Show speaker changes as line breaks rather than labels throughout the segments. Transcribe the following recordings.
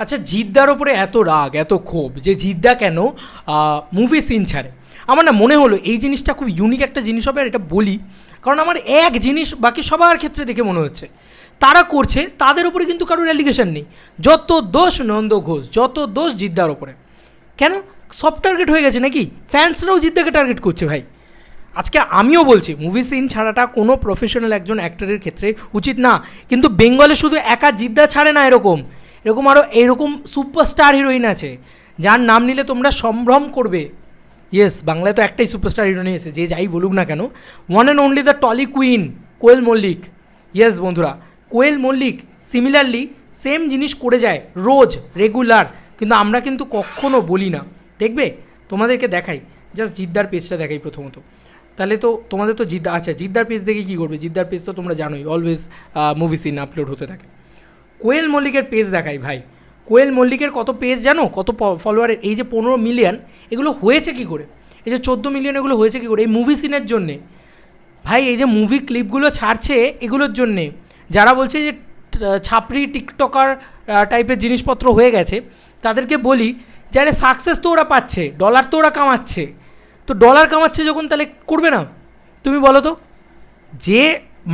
আচ্ছা, জিদ্দার ওপরে এত রাগ, এত ক্ষোভ যে জিদ্দা কেন মুভি সিন ছাড়ে। আমার না মনে হলো এই জিনিসটা খুব ইউনিক একটা জিনিস হবে, আর এটা বলি কারণ আমার এক জিনিস বাকি সবার ক্ষেত্রে দেখে মনে হচ্ছে তারা করছে, তাদের উপরে কিন্তু কারোর অ্যালিগেশন নেই। যত দোষ নন্দ ঘোষ, যত দোষ জিদ্দার ওপরে। কেন? সব টার্গেট হয়ে গেছে নাকি? ফ্যান্সরাও জিদ্দাকে টার্গেট করছে ভাই। আজকে আমিও বলছি মুভি সিন ছাড়াটা কোনো প্রফেশনাল একজন অ্যাক্টরের ক্ষেত্রে উচিত না, কিন্তু বেঙ্গলে শুধু একা জিদ্দা ছাড়ে না, এরকম আরও এরকম সুপারস্টার হিরোইন আছে যার নাম নিলে তোমরা সম্ভ্রম করবে। ইয়েস, বাংলায় তো একটাই সুপারস্টার হিরোইন এসে, যে যাই বলুক না কেন, one and only the Tolly queen Koel Mallick. Yes বন্ধুরা, কোয়েল মল্লিক সিমিলারলি সেম জিনিস করে যায় রোজ রেগুলার, কিন্তু আমরা কিন্তু কখনও বলি না। দেখবে তোমাদেরকে দেখাই, জাস্ট জিদ্দার পেজটা দেখাই প্রথমত, তাহলে তো তোমাদের তো জিদ্দা, আচ্ছা জিদ্দার পেজ দেখে কী করবে? জিদ্দার পেজ তো তোমরা জানোই অলওয়েজ মুভি সিন আপলোড হতে থাকে। কোয়েল মল্লিকের পেজ দেখাই ভাই। কোয়েল মল্লিকের কত পেজ জানো, কত ফলোয়ারের? এই যে 15 মিলিয়ন, এগুলো হয়েছে কী করে? এই যে 14 মিলিয়ন, এগুলো হয়েছে কী করে? এই মুভি সিনের জন্যে ভাই। এই যে মুভি ক্লিপগুলো ছাড়ছে এগুলোর জন্যে, যারা বলছে যে ছাপড়ি টিকটকার টাইপের জিনিসপত্র হয়ে গেছে, তাদেরকে বলি যে আরে সাকসেস তো ওরা পাচ্ছে, ডলার তো ওরা কামাচ্ছে, তো ডলার কামাচ্ছে যখন তাহলে করবে না? তুমি বলো তো, যে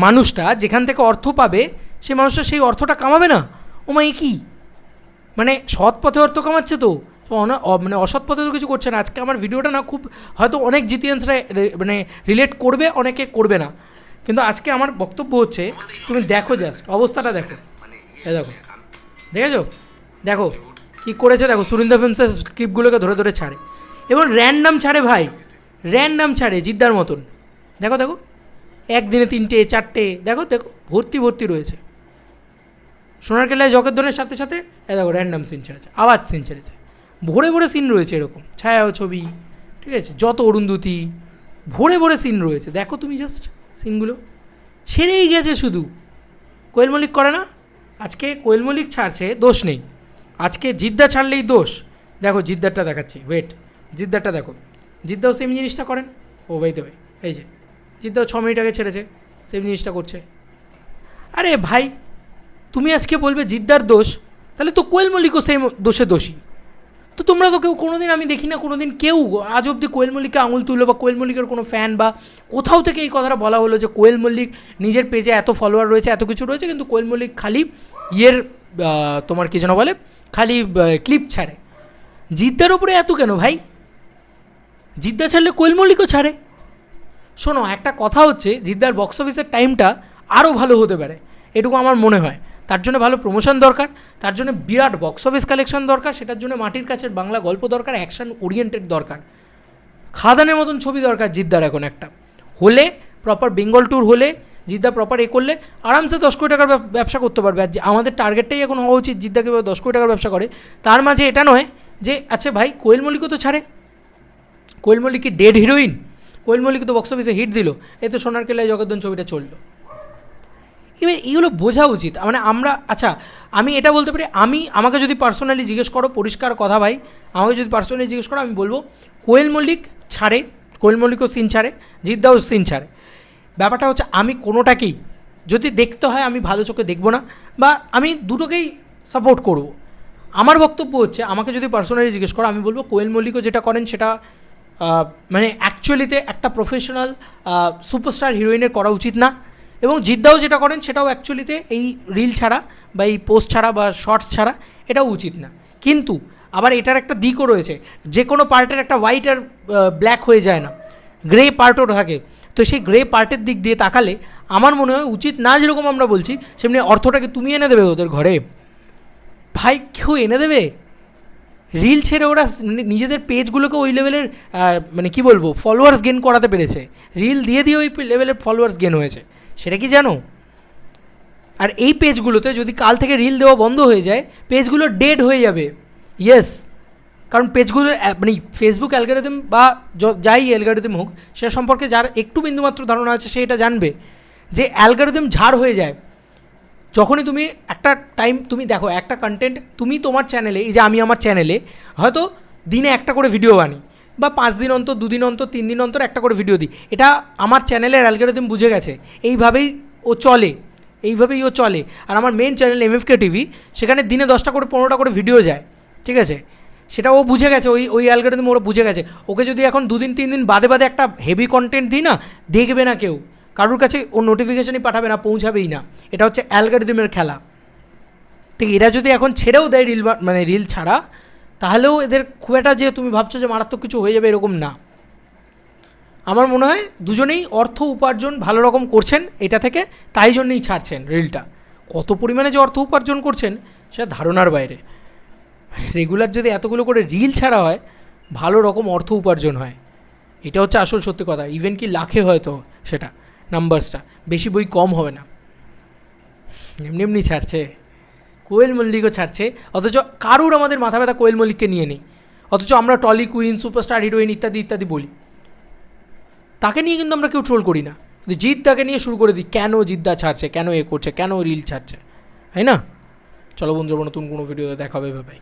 মানুষটা যেখান থেকে অর্থ পাবে সে মানুষটা সেই অর্থটা কামাবে না? ও মা, কি মানে সৎ পথে অর্থ কামাচ্ছে তো, মানে অসৎ পথে তো কিছু করছে না। আজকে আমার ভিডিওটা না খুব হয়তো অনেক জিতিয়ান্সরা মানে রিলেট করবে, অনেকে করবে না, কিন্তু আজকে আমার বক্তব্য হচ্ছে তুমি দেখো, জাস্ট অবস্থাটা দেখো। দেখো, দেখেছো? দেখো কী করেছে, দেখো সুরিন্দর ফিল্মসের ক্লিপগুলোকে ধরে ধরে ছাড়ে এবং র্যান্ডাম ছাড়ে ভাই, র্যান্ডাম ছাড়ে জিদ্দার মতন। দেখো দেখো, একদিনে 3টে 4টে, দেখো দেখো ভর্তি ভর্তি রয়েছে। সোনারকেল্লায় জগদ্দনের সাথে সাথে দেখো র্যান্ডাম সিন ছেড়েছে, আবার সিন ছেড়েছে, ভরে ভরে সিন রয়েছে এরকম, ছায়া ছবি, ঠিক আছে, যত অরুন্ধতী, ভরে ভরে সিন রয়েছে। দেখো তুমি জাস্ট সিনগুলো ছেড়েই গেছে শুধু। কোয়েল মল্লিক করে না? আজকে কোয়েল মল্লিক ছাড়ছে, দোষ নেই, আজকে জিদ্দা ছাড়লেই দোষ। দেখো জিদ্দারটা দেখাচ্ছি, ওয়েট, জিদ্দারটা দেখো, জিদ্দাও সেম জিনিসটা করেন। ও ভাই দেবে, এই যে জিদ্দাও 6 মিনিট আগে ছেড়েছে, সেম জিনিসটা করছে। আরে ভাই, তুমি আজকে বলবে জিদ্দার দোষ, তাহলে তো কোয়েল মল্লিকও সেম দোষে দোষী। তো তোমরা তো কেউ কোনোদিন, আমি দেখি না কোনোদিন কেউ আজ অবধি কোয়েল মল্লিককে আঙুল তুললো, বা কোয়েল মল্লিকের কোনো ফ্যান বা কোথাও থেকে এই কথাটা বলা হলো যে কোয়েল মল্লিক নিজের পেজে এত ফলোয়ার রয়েছে, এত কিছু রয়েছে, কিন্তু কোয়েল মল্লিক খালি তোমার কী যেন বলে, খালি ক্লিপ ছাড়ে। জিদ্দার ওপরে এত কেন ভাই? জিদ্দা ছাড়লে কোয়েল মল্লিকও ছাড়ে। শোনো, একটা কথা হচ্ছে, জিদ্দার বক্স অফিসের টাইমটা আরও ভালো হতে পারে, এটুকু আমার মনে হয়। তার জন্য ভালো প্রমোশন দরকার, তার জন্য বিরাট বক্স অফিস কালেকশন দরকার, সেটার জন্য মাটির কাছের বাংলা গল্প দরকার, অ্যাকশন ওরিয়েন্টেড দরকার, খাদানের মতন ছবি দরকার জিদ্দার এখন একটা। হলে প্রপার বেঙ্গল ট্যুর হলে, জিদ্দা প্রপার করলে আরামসে 10 কোটি টাকার ব্যবসা করতে পারবে। আর আমাদের টার্গেটটাই এখন হওয়া উচিত জিদ্দাকে 10 কোটি টাকার ব্যবসা করে। তার মাঝে এটা নয় যে আচ্ছা ভাই কোয়েল মল্লিকও তো ছাড়ে, কোয়েল মল্লিক কি ডেড হিরোইন? কোয়েল মল্লিক তো বক্স অফিসে হিট দিল, এই তো সোনারকেল্লায় জগদ্দন ছবিটা চললো। এইগুলো বোঝা উচিত। মানে আমরা, আচ্ছা আমি এটা বলতে পারি, আমাকে যদি পার্সোনালি জিজ্ঞেস করো, পরিষ্কার কথা ভাই, আমাকে যদি পার্সোনালি জিজ্ঞেস করো, আমি বলবো কোয়েল মল্লিক ছাড়ে, কোয়েল মল্লিকও সিন ছাড়ে, জিদ্দাও সিন ছাড়ে। ব্যাপারটা হচ্ছে আমি কোনোটাকেই যদি দেখতে হয় আমি ভালো চোখে দেখবো না, বা আমি দুটোকেই সাপোর্ট করব। আমার বক্তব্য হচ্ছে, আমাকে যদি পার্সোনালি জিজ্ঞেস করো, আমি বলবো কোয়েল মল্লিকও যেটা করেন সেটা মানে অ্যাকচুয়ালিতে একটা প্রফেশনাল সুপারস্টার হিরোইনের করা উচিত না, এবং জিদ্দাও যেটা করেন সেটাও অ্যাকচুয়ালিতে এই রিল ছাড়া বা এই পোস্ট ছাড়া বা শর্টস ছাড়া এটাও উচিত না। কিন্তু আবার এটার একটা দিকও রয়েছে, যে কোনো পার্টের একটা হোয়াইট আর ব্ল্যাক হয়ে যায় না, গ্রে পার্টও থাকে। তো সেই গ্রে পার্টের দিক দিয়ে তাকালে আমার মনে হয় উচিত না, যেরকম আমরা বলছি সেমনি অর্থটাকে তুমি এনে দেবে ওদের ঘরে ভাই, কেউ এনে দেবে? রিল ছেড়ে ওরা নিজেদের পেজগুলোকে ওই লেভেলের মানে কী বলবো, ফলোয়ার্স গেন করাতে পেরেছে, রিল দিয়ে দিয়ে ওই লেভেলের ফলোয়ার্স গেন হয়েছে, সেটা কি জানো? আর এই পেজগুলোতে যদি কাল থেকে রিল দেওয়া বন্ধ হয়ে যায়, পেজগুলো ডেড হয়ে যাবে। ইয়েস, কারণ পেজগুলো মানে ফেসবুক অ্যালগরিদম বা যাই অ্যালগরিদম হোক, সেটা সম্পর্কে যার একটু বিন্দুমাত্র ধারণা আছে সে এটা জানবে যে অ্যালগরিদম ঝাড় হয়ে যায় যখনই তুমি একটা টাইম, তুমি দেখো একটা কন্টেন্ট তুমি তোমার চ্যানেলে, এই যে আমি আমার চ্যানেলে হয়তো দিনে একটা করে ভিডিও বানি, বা 5 দিন অন্তর, 2 দিন অন্তর, 3 দিন অন্তর একটা করে ভিডিও দিই, এটা আমার চ্যানেলের অ্যালগরিদম বুঝে গেছে, এইভাবেই ও চলে, এইভাবেই ও চলে। আর আমার মেন চ্যানেল MFK টিভি, সেখানে দিনে 10টা করে 15টা করে ভিডিও যায়, ঠিক আছে? সেটা ও বুঝে গেছে, ওই অ্যালগরিদম ওরা বুঝে গেছে। ওকে যদি এখন 2 দিন 3 দিন বাদে বাদে একটা হেভি কন্টেন্ট দিই না, দেখবে না কেউ, কারোর কাছে ও নোটিফিকেশানই পাঠাবে না, পৌঁছাবেই না। এটা হচ্ছে অ্যালগরিদমের খেলা। ঠিক এরা যদি এখন ছেড়েও দেয় রিল ছাড়া, তাহলেও এদের খুব একটা যে তুমি ভাবছো যে মারাত্মক কিছু হয়ে যাবে এরকম না। আমার মনে হয় দুজনেই অর্থ উপার্জন ভালো রকম করছেন এটা থেকে, তাই জন্যই ছাড়ছেন রিলটা। কত পরিমাণে যে অর্থ উপার্জন করছেন সেটা ধারণার বাইরে। রেগুলার যদি এতগুলো করে রিল ছাড়া হয়, ভালো রকম অর্থ উপার্জন হয়, এটা হচ্ছে আসল সত্যি কথা। ইভেন কি লাখে হয়তো সেটা নাম্বারসটা, বেশি বই কম হবে না। এমনি এমনি ছাড়ছে, কোয়েল মল্লিকও ছাড়ছে, অথচ কারুর আমাদের মাথা ব্যথা কোয়েল মল্লিককে নিয়ে নেই। অথচ আমরা টলি কুইন, সুপারস্টার হিরোইন ইত্যাদি ইত্যাদি বলি, তাকে নিয়ে কিন্তু আমরা কেউ ট্রোল করি না। জিদ্দাকে নিয়ে শুরু করে দিই, কেন জিদ্দা ছাড়ছে, কেন এ করছে, কেন রিল ছাড়ছে, তাই না? চলো বন্ধুরা, নতুন কোনো ভিডিওতে দেখা হবে, ভাই।